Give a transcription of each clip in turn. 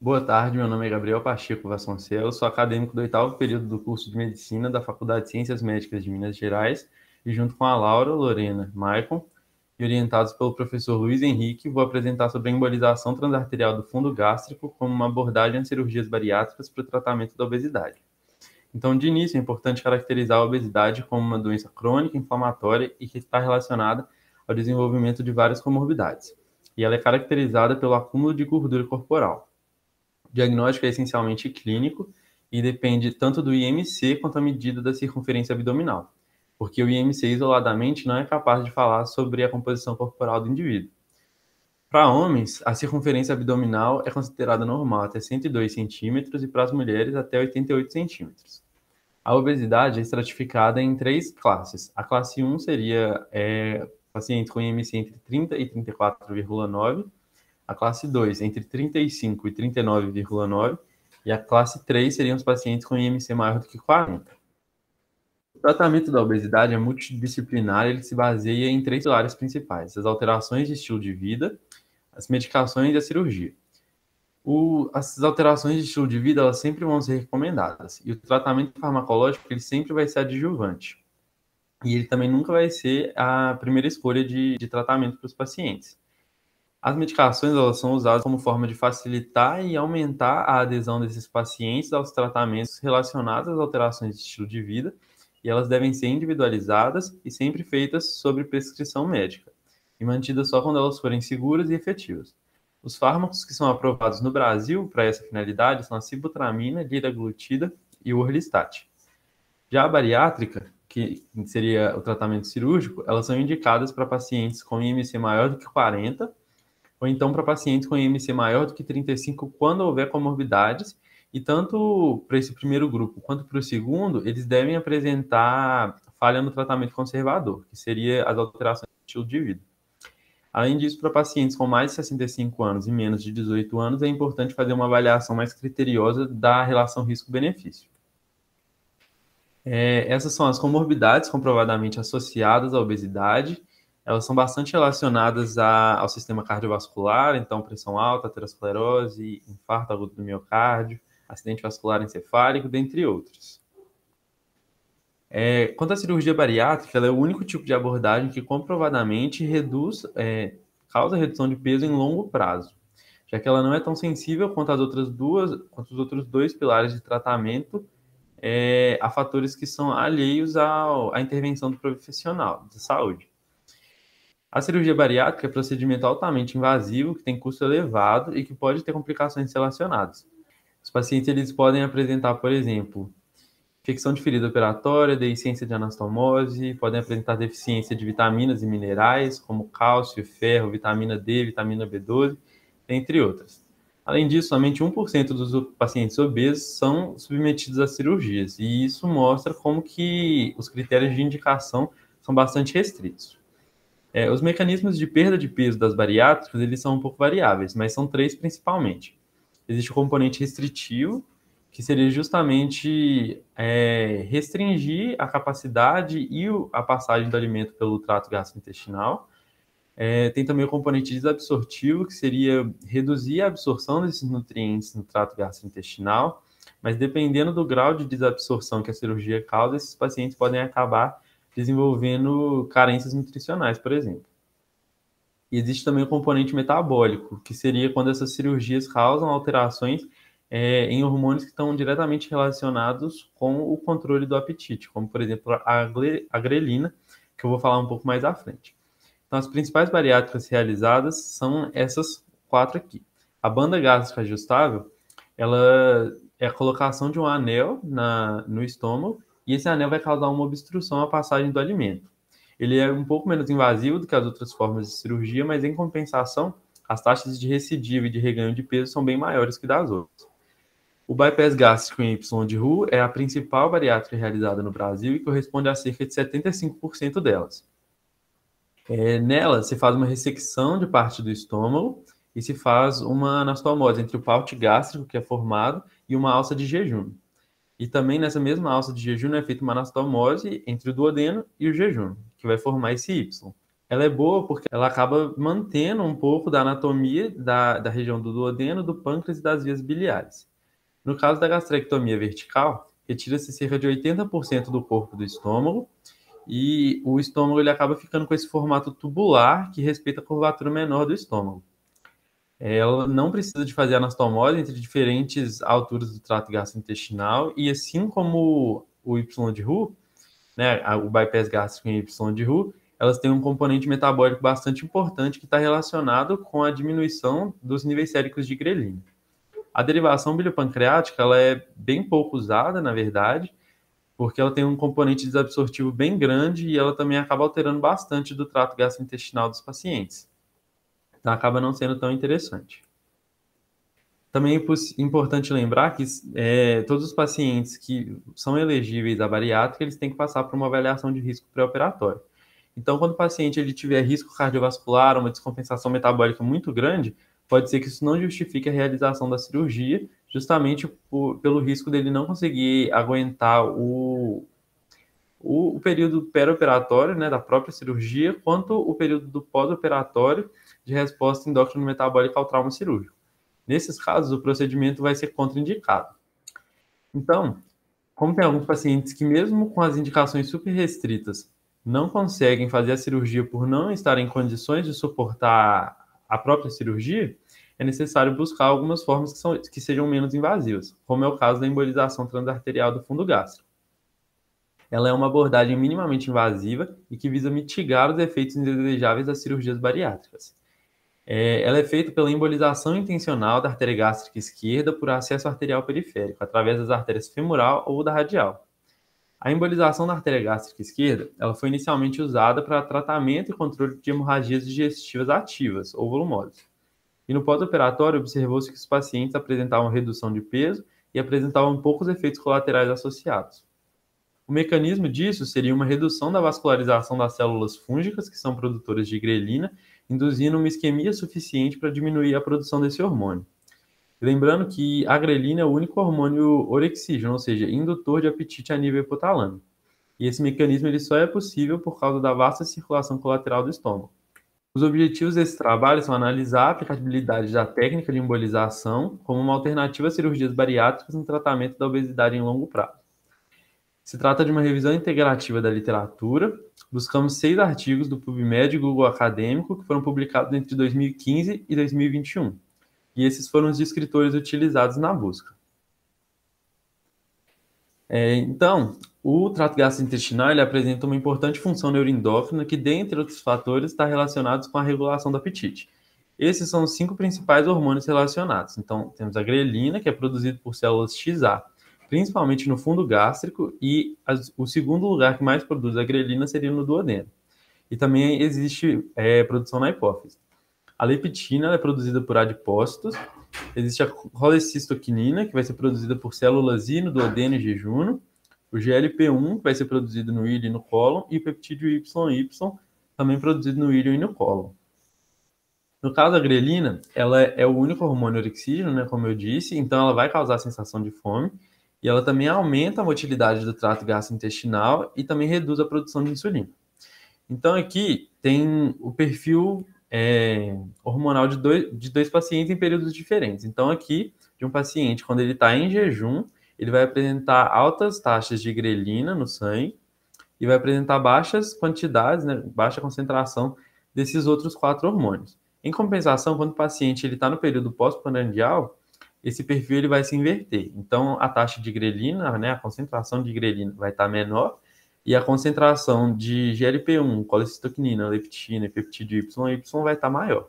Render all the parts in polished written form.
Boa tarde, meu nome é Gabriel Pacheco Vasconcelos, sou acadêmico do oitavo período do curso de Medicina da Faculdade de Ciências Médicas de Minas Gerais e junto com a Laura, Lorena, Maicon e orientados pelo professor Luiz Henrique, vou apresentar sobre a embolização transarterial do fundo gástrico como uma abordagem às cirurgias bariátricas para o tratamento da obesidade. Então, de início, é importante caracterizar a obesidade como uma doença crônica, inflamatória e que está relacionada ao desenvolvimento de várias comorbidades. E ela é caracterizada pelo acúmulo de gordura corporal. O diagnóstico é essencialmente clínico e depende tanto do IMC quanto a medida da circunferência abdominal, porque o IMC isoladamente não é capaz de falar sobre a composição corporal do indivíduo. Para homens, a circunferência abdominal é considerada normal até 102 centímetros e para as mulheres até 88 centímetros. A obesidade é estratificada em três classes. A classe 1 seria pacientes com IMC entre 30 e 34,9, a classe 2 entre 35 e 39,9 e a classe 3 seriam os pacientes com IMC maior do que 40. O tratamento da obesidade é multidisciplinar, ele se baseia em três pilares principais: as alterações de estilo de vida, as medicações e a cirurgia. As alterações de estilo de vida elas sempre vão ser recomendadas e o tratamento farmacológico ele sempre vai ser adjuvante e ele também nunca vai ser a primeira escolha de tratamento para os pacientes. As medicações elas são usadas como forma de facilitar e aumentar a adesão desses pacientes aos tratamentos relacionados às alterações de estilo de vida, e elas devem ser individualizadas e sempre feitas sob prescrição médica, e mantidas só quando elas forem seguras e efetivas. Os fármacos que são aprovados no Brasil para essa finalidade são a sibutramina, liraglutida e o orlistat. Já a bariátrica, que seria o tratamento cirúrgico, elas são indicadas para pacientes com IMC maior do que 40 ou então para pacientes com IMC maior do que 35, quando houver comorbidades, e tanto para esse primeiro grupo quanto para o segundo, eles devem apresentar falha no tratamento conservador, que seria as alterações do estilo de vida. Além disso, para pacientes com mais de 65 anos e menos de 18 anos, é importante fazer uma avaliação mais criteriosa da relação risco-benefício. Essas são as comorbidades comprovadamente associadas à obesidade. Elas são bastante relacionadas ao sistema cardiovascular, então pressão alta, aterosclerose, infarto agudo do miocárdio, acidente vascular encefálico, dentre outros. Quanto à cirurgia bariátrica, ela é o único tipo de abordagem que comprovadamente causa redução de peso em longo prazo, já que ela não é tão sensível quanto os outros dois pilares de tratamento a fatores que são alheios à intervenção do profissional de saúde. A cirurgia bariátrica é um procedimento altamente invasivo, que tem custo elevado e que pode ter complicações relacionadas. Os pacientes eles podem apresentar, por exemplo, infecção de ferida operatória, deficiência de anastomose, podem apresentar deficiência de vitaminas e minerais, como cálcio, ferro, vitamina D, vitamina B12, entre outras. Além disso, somente 1% dos pacientes obesos são submetidos a cirurgias, e isso mostra como que os critérios de indicação são bastante restritos. Os mecanismos de perda de peso das bariátricas, eles são um pouco variáveis, mas são três principalmente. Existe o componente restritivo, que seria justamente restringir a capacidade e a passagem do alimento pelo trato gastrointestinal. Tem também o componente desabsortivo, que seria reduzir a absorção desses nutrientes no trato gastrointestinal, mas dependendo do grau de desabsorção que a cirurgia causa, esses pacientes podem acabar desenvolvendo carências nutricionais, por exemplo. E existe também o componente metabólico, que seria quando essas cirurgias causam alterações em hormônios que estão diretamente relacionados com o controle do apetite, como, por exemplo, a grelina, que eu vou falar um pouco mais à frente. Então, as principais bariátricas realizadas são essas quatro aqui. A banda gástrica ajustável, ela é a colocação de um anel no estômago, e esse anel vai causar uma obstrução à passagem do alimento. Ele é um pouco menos invasivo do que as outras formas de cirurgia, mas em compensação, as taxas de recidiva e de reganho de peso são bem maiores que das outras. O bypass gástrico em Y de Roux é a principal bariátrica realizada no Brasil e corresponde a cerca de 75% delas. Nela, se faz uma ressecção de parte do estômago e se faz uma anastomose entre o paute gástrico, que é formado, e uma alça de jejum. E também nessa mesma alça de jejum é feita uma anastomose entre o duodeno e o jejum, que vai formar esse Y. Ela é boa porque ela acaba mantendo um pouco da anatomia da região do duodeno, do pâncreas e das vias biliares. No caso da gastrectomia vertical, retira-se cerca de 80% do corpo do estômago e o estômago ele acaba ficando com esse formato tubular que respeita a curvatura menor do estômago. Ela não precisa de fazer anastomose entre diferentes alturas do trato gastrointestinal e assim como o Y de Roux, né, o bypass gástrico em Y de Roux, elas têm um componente metabólico bastante importante que está relacionado com a diminuição dos níveis séricos de grelina. A derivação biliopancreática ela é bem pouco usada, na verdade, porque ela tem um componente desabsortivo bem grande e ela também acaba alterando bastante do trato gastrointestinal dos pacientes. Então acaba não sendo tão interessante. Também é importante lembrar que todos os pacientes que são elegíveis à bariátrica, eles têm que passar por uma avaliação de risco pré-operatório. Então, quando o paciente ele tiver risco cardiovascular, uma descompensação metabólica muito grande, pode ser que isso não justifique a realização da cirurgia, justamente pelo risco dele não conseguir aguentar o período pré-operatório, né, da própria cirurgia, quanto o período do pós-operatório de resposta endócrino-metabólica ao trauma cirúrgico. Nesses casos, o procedimento vai ser contraindicado. Então, como tem alguns pacientes que, mesmo com as indicações super restritas, não conseguem fazer a cirurgia por não estarem em condições de suportar a própria cirurgia, é necessário buscar algumas formas que sejam menos invasivas, como é o caso da embolização transarterial do fundo gástrico. Ela é uma abordagem minimamente invasiva e que visa mitigar os efeitos indesejáveis das cirurgias bariátricas. Ela é feita pela embolização intencional da artéria gástrica esquerda por acesso arterial periférico, através das artérias femoral ou da radial. A embolização da artéria gástrica esquerda ela foi inicialmente usada para tratamento e controle de hemorragias digestivas ativas ou volumosas. E no pós-operatório, observou-se que os pacientes apresentavam redução de peso e apresentavam poucos efeitos colaterais associados. O mecanismo disso seria uma redução da vascularização das células fúngicas, que são produtoras de grelina, induzindo uma isquemia suficiente para diminuir a produção desse hormônio. Lembrando que a grelina é o único hormônio orexígeno, ou seja, indutor de apetite a nível hipotalâmico. E esse mecanismo ele só é possível por causa da vasta circulação colateral do estômago. Os objetivos desse trabalho são analisar a aplicabilidade da técnica de embolização como uma alternativa a cirurgias bariátricas no tratamento da obesidade em longo prazo. Se trata de uma revisão integrativa da literatura. Buscamos 6 artigos do PubMed e Google Acadêmico que foram publicados entre 2015 e 2021. E esses foram os descritores utilizados na busca. Então, o trato gastrointestinal ele apresenta uma importante função neuroendócrina que, dentre outros fatores, está relacionado com a regulação do apetite. Esses são os 5 principais hormônios relacionados. Então, temos a grelina, que é produzida por células XA, principalmente no fundo gástrico, e o segundo lugar que mais produz a grelina seria no duodeno. E também existe produção na hipófise. A leptina é produzida por adipócitos, existe a colecistoquinina, que vai ser produzida por células I no duodeno e jejuno, o GLP-1, que vai ser produzido no íleo e no cólon, e o peptídeo YY, também produzido no íleo e no cólon. No caso da grelina, ela é o único hormônio orexígeno, né, como eu disse, então ela vai causar a sensação de fome, e ela também aumenta a motilidade do trato gastrointestinal e também reduz a produção de insulina. Então aqui tem o perfil hormonal de dois pacientes em períodos diferentes. Então aqui, de um paciente, quando ele está em jejum, ele vai apresentar altas taxas de grelina no sangue e vai apresentar baixas quantidades, né, baixa concentração desses outros 4 hormônios. Em compensação, quando o paciente está no período pós-prandial, esse perfil ele vai se inverter. Então, a taxa de grelina, né, a concentração de grelina vai estar menor e a concentração de GLP-1, colecistoquinina, leptina e peptídeo YY vai estar maior.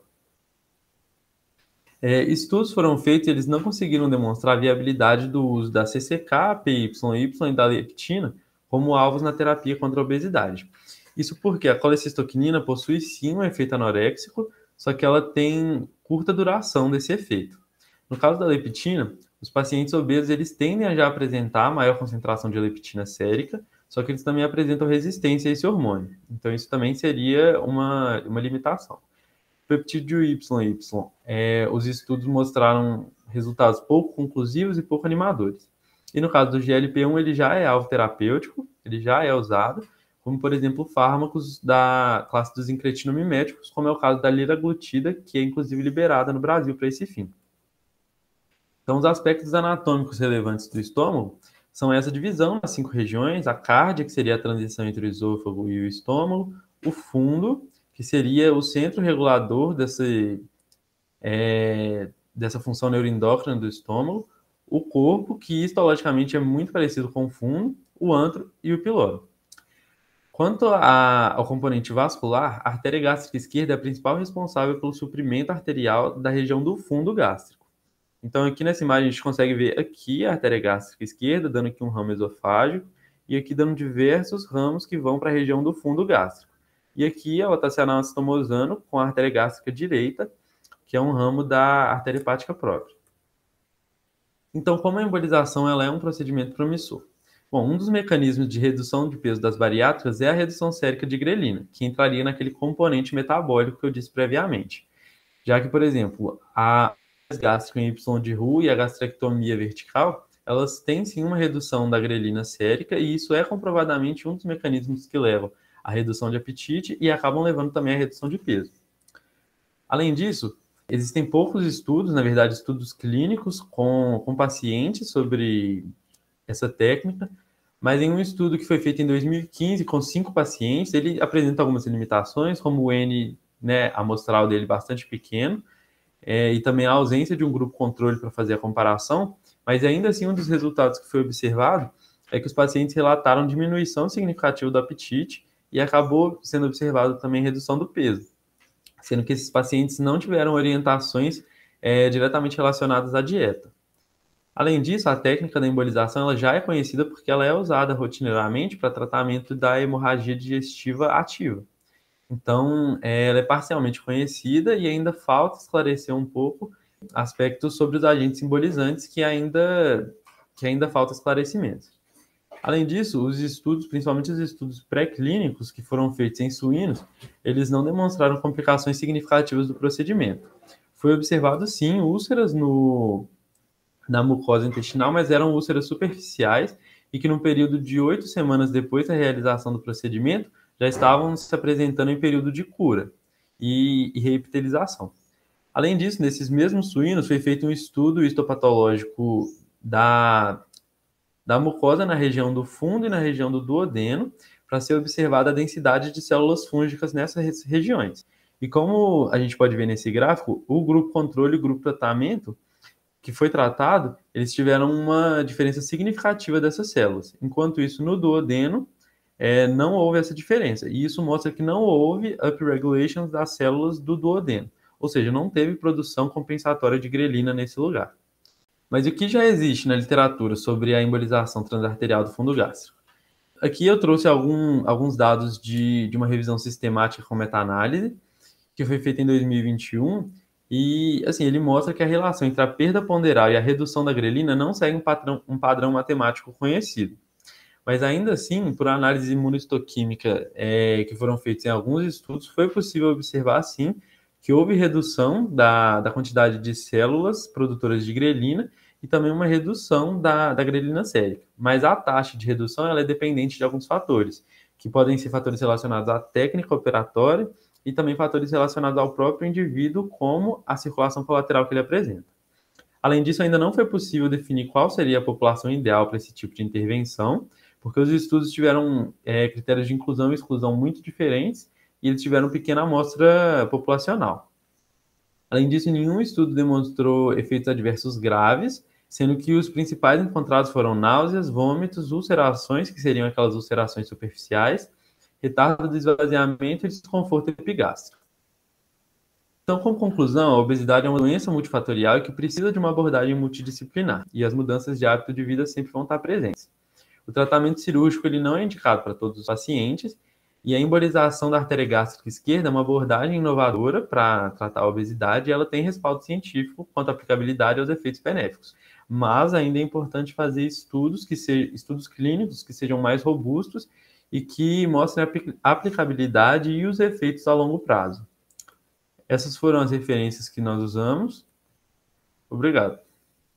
Estudos foram feitos e eles não conseguiram demonstrar a viabilidade do uso da CCK, PYY e da leptina como alvos na terapia contra a obesidade. Isso porque a colecistoquinina possui sim um efeito anoréxico, só que ela tem curta duração desse efeito. No caso da leptina, os pacientes obesos eles tendem a já apresentar maior concentração de leptina sérica, só que eles também apresentam resistência a esse hormônio. Então, isso também seria uma limitação. O peptídeo YY, os estudos mostraram resultados pouco conclusivos e pouco animadores. E no caso do GLP-1, ele já é alvo terapêutico, ele já é usado, como, por exemplo, fármacos da classe dos incretinamiméticos, como é o caso da liraglutida, que é inclusive liberada no Brasil para esse fim. Então, os aspectos anatômicos relevantes do estômago são essa divisão nas 5 regiões: a cárdia, que seria a transição entre o esôfago e o estômago; o fundo, que seria o centro regulador dessa função neuroendócrina do estômago; o corpo, que histologicamente é muito parecido com o fundo; o antro e o piloro. Quanto ao componente vascular, a artéria gástrica esquerda é a principal responsável pelo suprimento arterial da região do fundo gástrico. Então, aqui nessa imagem, a gente consegue ver aqui a artéria gástrica esquerda, dando aqui um ramo esofágico, e aqui dando diversos ramos que vão para a região do fundo gástrico. E aqui ela está se anastomosando com a artéria gástrica direita, que é um ramo da artéria hepática própria. Então, como a embolização ela é um procedimento promissor? Bom, um dos mecanismos de redução de peso das bariátricas é a redução sérica de grelina, que entraria naquele componente metabólico que eu disse previamente. Já que, por exemplo, a gástrica em Y de Roux e a gastrectomia vertical, elas têm sim uma redução da grelina sérica, e isso é comprovadamente um dos mecanismos que levam à redução de apetite e acabam levando também à redução de peso. Além disso, existem poucos estudos, na verdade, estudos clínicos com pacientes sobre essa técnica, mas em um estudo que foi feito em 2015 com 5 pacientes, ele apresenta algumas limitações, como o N, né, amostral dele bastante pequeno, e também a ausência de um grupo controle para fazer a comparação, mas ainda assim um dos resultados que foi observado é que os pacientes relataram diminuição significativa do apetite e acabou sendo observado também redução do peso, sendo que esses pacientes não tiveram orientações diretamente relacionadas à dieta. Além disso, a técnica da embolização ela já é conhecida porque ela é usada rotineiramente para tratamento da hemorragia digestiva ativa. Então, ela é parcialmente conhecida e ainda falta esclarecer um pouco aspectos sobre os agentes simbolizantes que ainda falta esclarecimento. Além disso, os estudos, principalmente os estudos pré-clínicos que foram feitos em suínos, eles não demonstraram complicações significativas do procedimento. Foi observado, sim, úlceras na mucosa intestinal, mas eram úlceras superficiais e que no período de 8 semanas depois da realização do procedimento já estavam se apresentando em período de cura e reepitelização. Além disso, nesses mesmos suínos foi feito um estudo histopatológico da mucosa na região do fundo e na região do duodeno para ser observada a densidade de células fúngicas nessas regiões. E como a gente pode ver nesse gráfico, o grupo controle e o grupo tratamento que foi tratado, eles tiveram uma diferença significativa dessas células. Enquanto isso, no duodeno, não houve essa diferença. E isso mostra que não houve upregulation das células do duodeno. Ou seja, não teve produção compensatória de grelina nesse lugar. Mas o que já existe na literatura sobre a embolização transarterial do fundo gástrico? Aqui eu trouxe alguns dados de uma revisão sistemática com meta-análise, que foi feita em 2021, e assim, ele mostra que a relação entre a perda ponderal e a redução da grelina não segue um padrão matemático conhecido. Mas ainda assim, por análise imunohistoquímica que foram feitas em alguns estudos, foi possível observar, sim, que houve redução da quantidade de células produtoras de grelina e também uma redução da grelina sérica. Mas a taxa de redução ela é dependente de alguns fatores, que podem ser fatores relacionados à técnica operatória e também fatores relacionados ao próprio indivíduo, como a circulação colateral que ele apresenta. Além disso, ainda não foi possível definir qual seria a população ideal para esse tipo de intervenção, porque os estudos tiveram critérios de inclusão e exclusão muito diferentes e eles tiveram pequena amostra populacional. Além disso, nenhum estudo demonstrou efeitos adversos graves, sendo que os principais encontrados foram náuseas, vômitos, ulcerações, que seriam aquelas ulcerações superficiais, retardo do esvaziamento e desconforto epigástrico. Então, como conclusão, a obesidade é uma doença multifatorial e que precisa de uma abordagem multidisciplinar, e as mudanças de hábito de vida sempre vão estar presentes. O tratamento cirúrgico ele não é indicado para todos os pacientes, e a embolização da artéria gástrica esquerda é uma abordagem inovadora para tratar a obesidade e ela tem respaldo científico quanto à aplicabilidade aos efeitos benéficos. Mas ainda é importante fazer estudos clínicos que sejam mais robustos e que mostrem a aplicabilidade e os efeitos a longo prazo. Essas foram as referências que nós usamos. Obrigado.